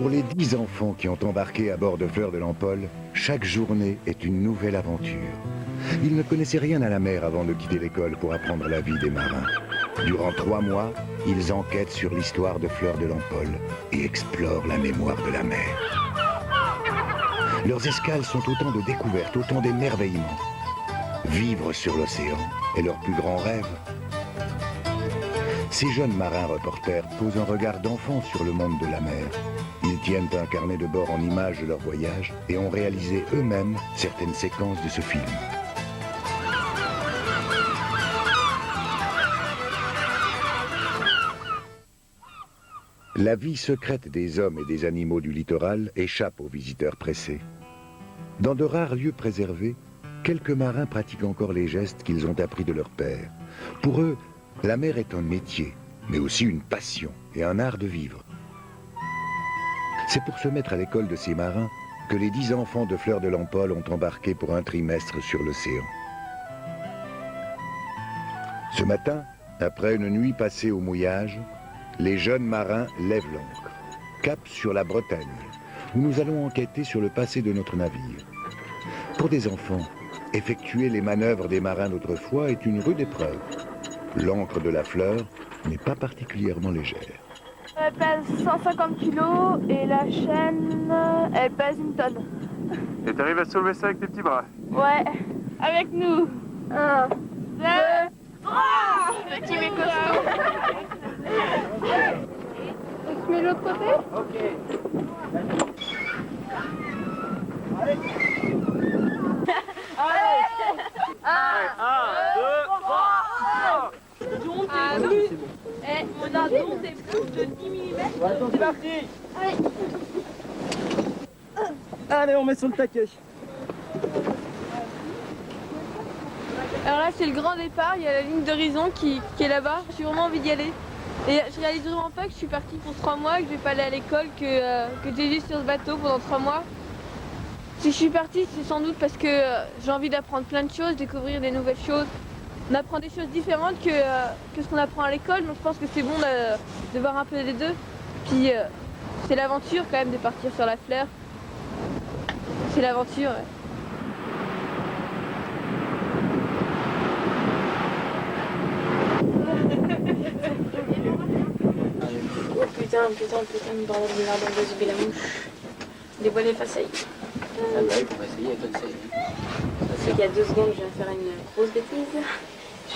Pour les 10 enfants qui ont embarqué à bord de Fleur de l'Empole, chaque journée est une nouvelle aventure. Ils ne connaissaient rien à la mer avant de quitter l'école pour apprendre la vie des marins. Durant 3 mois, ils enquêtent sur l'histoire de Fleur de l'Empole et explorent la mémoire de la mer. Leurs escales sont autant de découvertes, autant d'émerveillements. Vivre sur l'océan est leur plus grand rêve. Ces jeunes marins reporters posent un regard d'enfant sur le monde de la mer. Ils tiennent un carnet de bord en images de leur voyage et ont réalisé eux-mêmes certaines séquences de ce film. La vie secrète des hommes et des animaux du littoral échappe aux visiteurs pressés. Dans de rares lieux préservés, quelques marins pratiquent encore les gestes qu'ils ont appris de leur père. Pour eux, la mer est un métier, mais aussi une passion et un art de vivre. C'est pour se mettre à l'école de ces marins que les 10 enfants de Fleur de l'Empole ont embarqué pour un trimestre sur l'océan. Ce matin, après une nuit passée au mouillage, les jeunes marins lèvent l'ancre, cap sur la Bretagne, où nous allons enquêter sur le passé de notre navire. Pour des enfants, effectuer les manœuvres des marins d'autrefois est une rude épreuve. L'ancre de la Fleur n'est pas particulièrement légère. Elle pèse 150 kilos et la chaîne, elle pèse 1 tonne. Et t'arrives à soulever ça avec tes petits bras? Ouais, avec nous. 1, 2, 3. Petit mais costaud. On se met de l'autre côté? Ok. Allez. Allez. 1, 2, 3. On a donc des pouces de 10 mm. C'est parti. Allez, on met sur le taquet. Alors là, c'est le grand départ, il y a la ligne d'horizon qui est là-bas. J'ai vraiment envie d'y aller. Et je réalise vraiment pas que je suis partie pour 3 mois, que je vais pas aller à l'école, que j'ai juste sur ce bateau pendant 3 mois. Si je suis partie, c'est sans doute parce que j'ai envie d'apprendre plein de choses, découvrir des nouvelles choses. On apprend des choses différentes que ce qu'on apprend à l'école, donc je pense que c'est bon de voir un peu des deux. Puis c'est l'aventure quand même de partir sur la Fleur. C'est l'aventure, ouais. Oh putain, bordel de merde, on va zouber la mouche. Dévoile les faceilles. Ah bah oui, pour essayer, toi tu sais. Il y a 2 secondes, je viens de faire une grosse bêtise.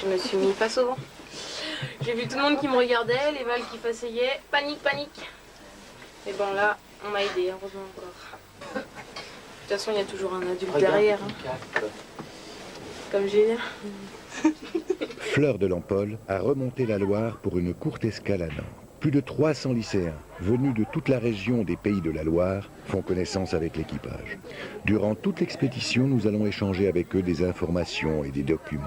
Je me suis mis face au vent. J'ai vu tout le monde qui me regardait, les vagues qui s'asseyaient. Panique, panique. Et bon là, on m'a aidé, heureusement encore. De toute façon, il y a toujours un adulte derrière. Hein. Comme Julien. Fleur de l'Empole a remonté la Loire pour une courte escale à Nantes. Plus de 300 lycéens venus de toute la région des Pays de la Loire font connaissance avec l'équipage. Durant toute l'expédition, nous allons échanger avec eux des informations et des documents.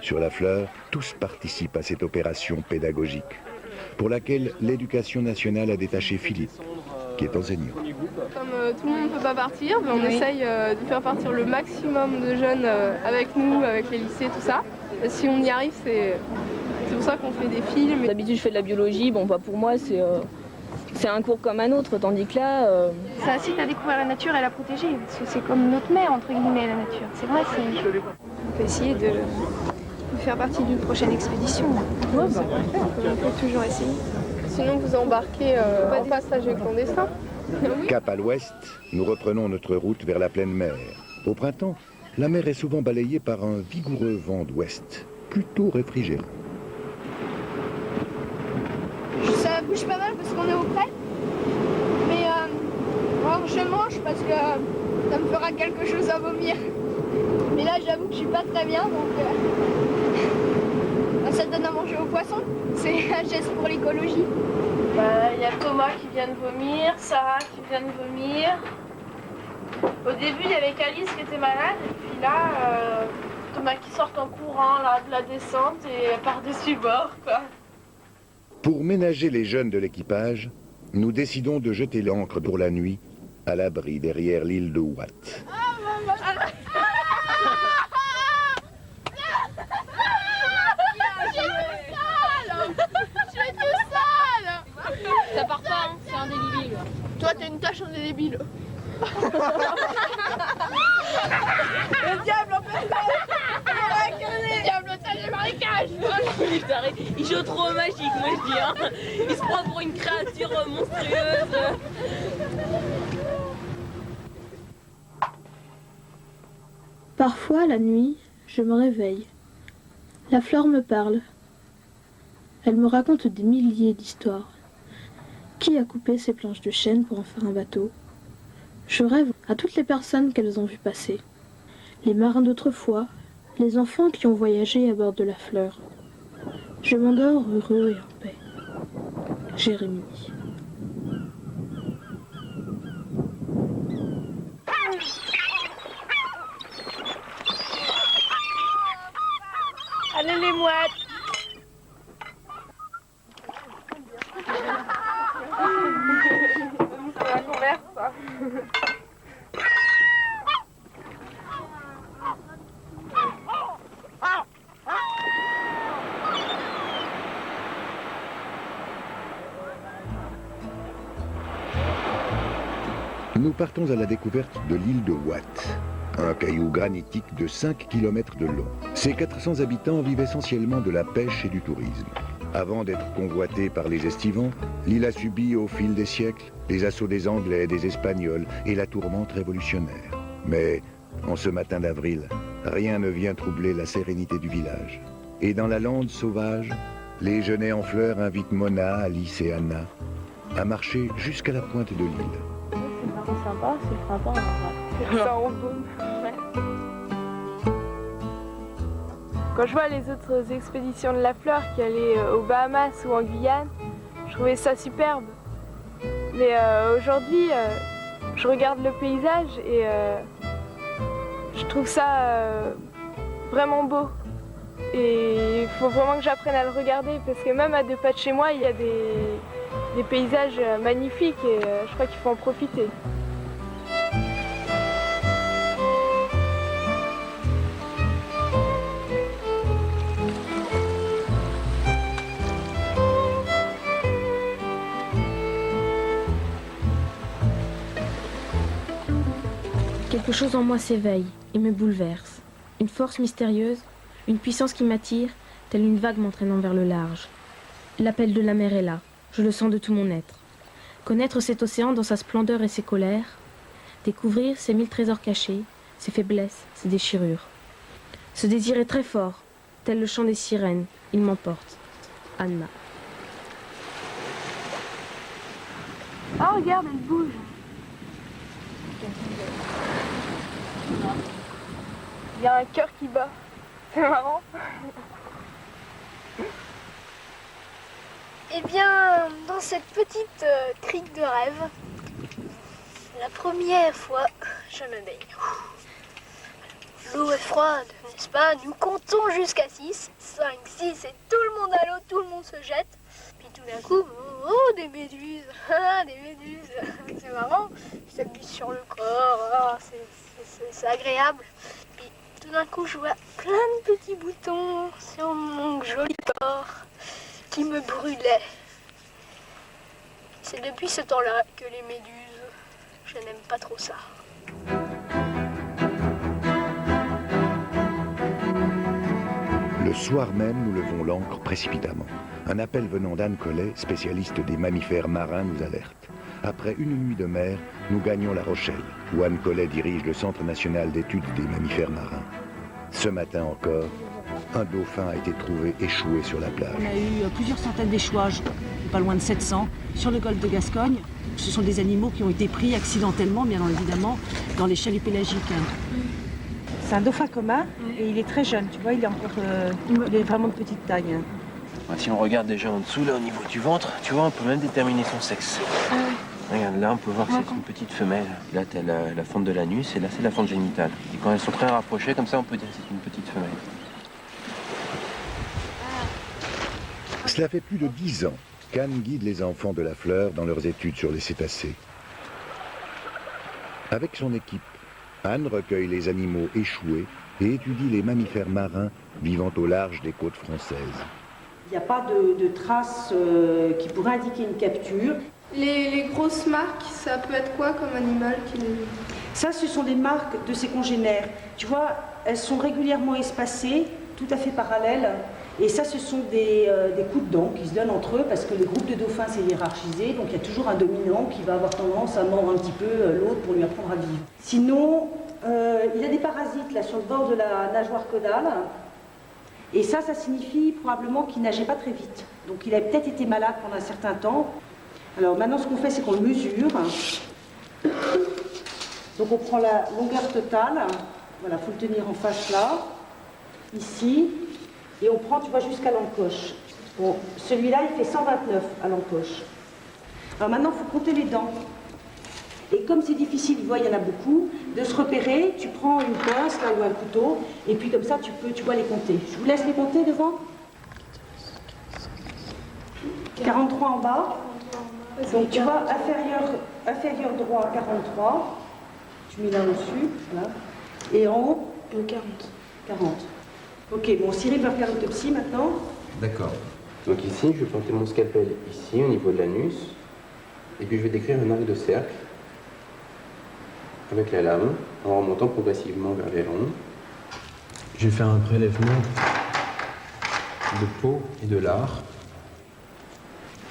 Sur la Fleur, tous participent à cette opération pédagogique, pour laquelle l'Éducation nationale a détaché Philippe, qui est enseignant. Comme tout le monde ne peut pas partir, on essaye de faire partir le maximum de jeunes avec nous, avec les lycées, tout ça. Si on y arrive, c'est pour ça qu'on fait des films. D'habitude, je fais de la biologie. Bon, pour moi, c'est un cours comme un autre, tandis que là... Ça incite à découvrir la nature et à la protéger. Parce que c'est comme notre mère, entre guillemets, la nature. C'est vrai, on peut essayer de faire partie d'une prochaine expédition. Ouais, bah, on peut toujours essayer. Sinon, vous embarquez en passager clandestin. Cap à l'ouest, nous reprenons notre route vers la pleine mer. Au printemps, la mer est souvent balayée par un vigoureux vent d'ouest, plutôt réfrigérant. Ça bouge pas mal parce qu'on est au frais. Mais alors je mange parce que ça me fera quelque chose à vomir. Mais là, j'avoue que je suis pas très bien, donc ça donne à manger aux poissons. C'est un geste pour l'écologie. Il y a Thomas qui vient de vomir, Sarah qui vient de vomir. Au début, il y avait Alice qui était malade, et puis là, Thomas qui sort en courant là, de la descente et par-dessus bord, quoi. Pour ménager les jeunes de l'équipage, nous décidons de jeter l'ancre pour la nuit à l'abri derrière l'île de Watt. Ça part pas, hein. indélébile. Toi, t'as une tache indélébile. Le diable en personne. Le diable au sein des marécages. Il joue trop magique, moi je dis. Hein. Il se prend pour une créature monstrueuse. Parfois, la nuit, je me réveille. La fleur me parle. Elle me raconte des milliers d'histoires. Qui a coupé ces planches de chêne pour en faire un bateau? Je rêve à toutes les personnes qu'elles ont vues passer. Les marins d'autrefois, les enfants qui ont voyagé à bord de la fleur. Je m'endors heureux et en paix. Jérémie. Allez les mouettes. C'est la converse, ça. Nous partons à la découverte de l'île de Watt, un caillou granitique de 5 km de long. Ses 400 habitants vivent essentiellement de la pêche et du tourisme. Avant d'être convoitée par les estivants, l'île a subi au fil des siècles les assauts des Anglais, des Espagnols et la tourmente révolutionnaire. Mais en ce matin d'avril, rien ne vient troubler la sérénité du village. Et dans la lande sauvage, les genêts en fleurs invitent Mona, Alice et Anna à marcher jusqu'à la pointe de l'île. C'est vraiment sympa, c'est le printemps. C'est ça en baume. Ouais. Quand je vois les autres expéditions de la fleur qui allaient aux Bahamas ou en Guyane, je trouvais ça superbe. Mais aujourd'hui, je regarde le paysage et je trouve ça vraiment beau. Et il faut vraiment que j'apprenne à le regarder parce que même à 2 pas de chez moi, il y a des paysages magnifiques et je crois qu'il faut en profiter. Quelque chose en moi s'éveille et me bouleverse. Une force mystérieuse, une puissance qui m'attire, telle une vague m'entraînant vers le large. L'appel de la mer est là, je le sens de tout mon être. Connaître cet océan dans sa splendeur et ses colères, découvrir ses 1000 trésors cachés, ses faiblesses, ses déchirures. Ce désir est très fort, tel le chant des sirènes, il m'emporte. Anna. Ah regarde, elle bouge. Il y a un cœur qui bat. C'est marrant. Eh bien, dans cette petite crique de rêve, la première fois, je me baigne. L'eau est froide, n'est-ce pas? Nous comptons jusqu'à 6, 5, 6 et tout le monde à l'eau, tout le monde se jette. Puis tout d'un coup, oh, des méduses, des méduses, c'est marrant. Ça glisse sur le corps, c'est agréable. Puis tout d'un coup, je vois plein de petits boutons sur mon joli corps qui me brûlaient. C'est depuis ce temps-là que les méduses, je n'aime pas trop ça. Le soir même, nous levons l'ancre précipitamment. Un appel venant d'Anne Collet, spécialiste des mammifères marins, nous alerte. Après une nuit de mer, nous gagnons La Rochelle, où Anne Collet dirige le Centre national d'études des mammifères marins. Ce matin encore, un dauphin a été trouvé échoué sur la plage. On a eu plusieurs centaines d'échouages, pas loin de 700, sur le golfe de Gascogne. Ce sont des animaux qui ont été pris accidentellement, bien évidemment, dans les chaluts pélagiques. C'est un dauphin commun et il est très jeune, tu vois, il est vraiment de petite taille. Si on regarde déjà en dessous, là, au niveau du ventre, tu vois, on peut même déterminer son sexe. Ah ouais. Regarde, là, on peut voir que c'est une petite femelle. Là, tu as la fente de l'anus et là, c'est la fente génitale. Et quand elles sont très rapprochées, comme ça, on peut dire que c'est une petite femelle. Cela fait plus de 10 ans qu'Anne guide les enfants de la fleur dans leurs études sur les cétacés. Avec son équipe, Anne recueille les animaux échoués et étudie les mammifères marins vivant au large des côtes françaises. Il n'y a pas de traces qui pourraient indiquer une capture. Les grosses marques, ça peut être quoi comme animal Ça, ce sont des marques de ses congénères. Tu vois, elles sont régulièrement espacées, tout à fait parallèles. Et ça, ce sont des coups de dents qui se donnent entre eux parce que le groupe de dauphins, c'est hiérarchisé. Donc il y a toujours un dominant qui va avoir tendance à mordre un petit peu l'autre pour lui apprendre à vivre. Sinon, il y a des parasites là sur le bord de la nageoire caudale. Et ça signifie probablement qu'il nageait pas très vite. Donc il a peut-être été malade pendant un certain temps. Alors maintenant, ce qu'on fait, c'est qu'on le mesure. Donc on prend la longueur totale. Voilà, il faut le tenir en face là, ici. Et on prend, tu vois, jusqu'à l'encoche. Bon, celui-là, il fait 129 à l'encoche. Alors maintenant, il faut compter les dents. Et comme c'est difficile, tu vois, il y en a beaucoup, de se repérer, tu prends une pince, là, ou un couteau, et puis comme ça, tu vois les compter. Je vous laisse les compter devant. 43 en bas. Donc tu vois, inférieur droit, 43. Tu mets là au-dessus, voilà. Et en haut 40. 40. Ok, bon, Cyril va faire l'autopsie maintenant. D'accord. Donc ici, je vais planter mon scalpel ici, au niveau de l'anus. Et puis je vais décrire un arc de cercle avec la lame, en remontant progressivement vers les ronds. Je vais faire un prélèvement de peau et de lard.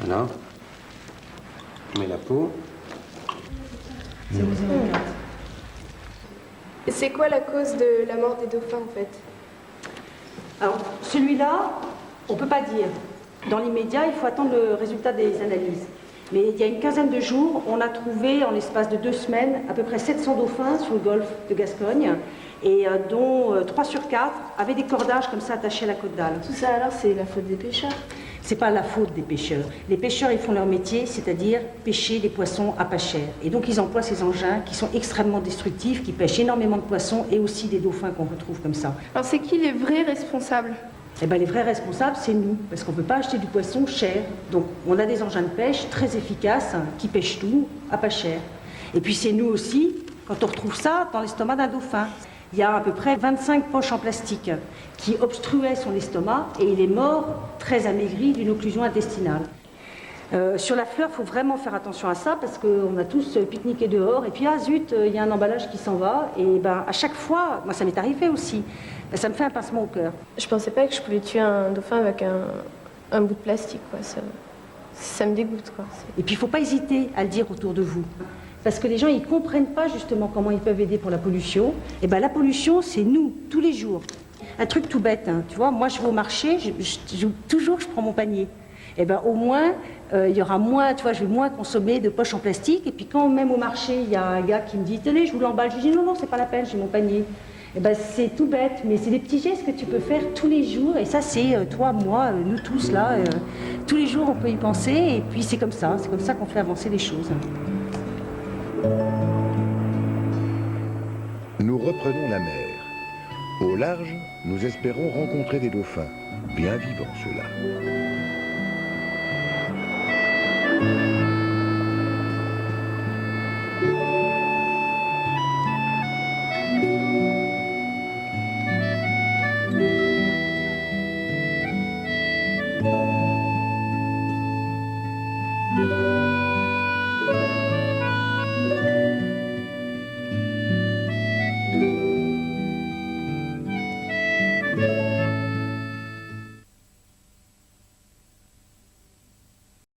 Voilà. Je mets la peau. Et c'est quoi la cause de la mort des dauphins en fait? Alors, celui-là, on ne peut pas dire. Dans l'immédiat, il faut attendre le résultat des analyses. Mais il y a une quinzaine de jours, on a trouvé, en l'espace de 2 semaines, à peu près 700 dauphins sur le golfe de Gascogne, et dont 3 sur 4 avaient des cordages comme ça attachés à la côte d'Al. Tout ça alors, c'est la faute des pêcheurs? C'est pas la faute des pêcheurs. Les pêcheurs, ils font leur métier, c'est-à-dire pêcher des poissons à pas cher. Et donc, ils emploient ces engins qui sont extrêmement destructifs, qui pêchent énormément de poissons et aussi des dauphins qu'on retrouve comme ça. Alors, c'est qui les vrais responsables? Eh bien, les vrais responsables, c'est nous, parce qu'on ne peut pas acheter du poisson cher. Donc, on a des engins de pêche très efficaces, qui pêchent tout à pas cher. Et puis, c'est nous aussi, quand on retrouve ça dans l'estomac d'un dauphin. Il y a à peu près 25 poches en plastique qui obstruaient son estomac et il est mort très amaigri d'une occlusion intestinale. Sur la fleur, il faut vraiment faire attention à ça parce qu'on a tous pique-niqué dehors et puis ah zut, il y a un emballage qui s'en va et ben à chaque fois, moi ça m'est arrivé aussi, ben, ça me fait un pincement au cœur. Je pensais pas que je pouvais tuer un dauphin avec un bout de plastique, quoi. Ça me dégoûte, quoi. Et puis il ne faut pas hésiter à le dire autour de vous. Parce que les gens, ils ne comprennent pas justement comment ils peuvent aider pour la pollution. Et bien la pollution, c'est nous, tous les jours. Un truc tout bête, hein. Tu vois, moi je vais au marché, toujours je prends mon panier. Et bien au moins, il y aura moins, tu vois, je vais moins consommer de poches en plastique. Et puis quand même au marché, il y a un gars qui me dit, tenez, je vous l'emballe. Je dis, non, c'est pas la peine, j'ai mon panier. Et ben c'est tout bête, mais c'est des petits gestes que tu peux faire tous les jours. Et ça, c'est toi, moi, nous tous là. Tous les jours, on peut y penser. Et puis c'est comme ça qu'on fait avancer les choses. Nous reprenons la mer. Au large, nous espérons rencontrer des dauphins, bien vivants ceux-là.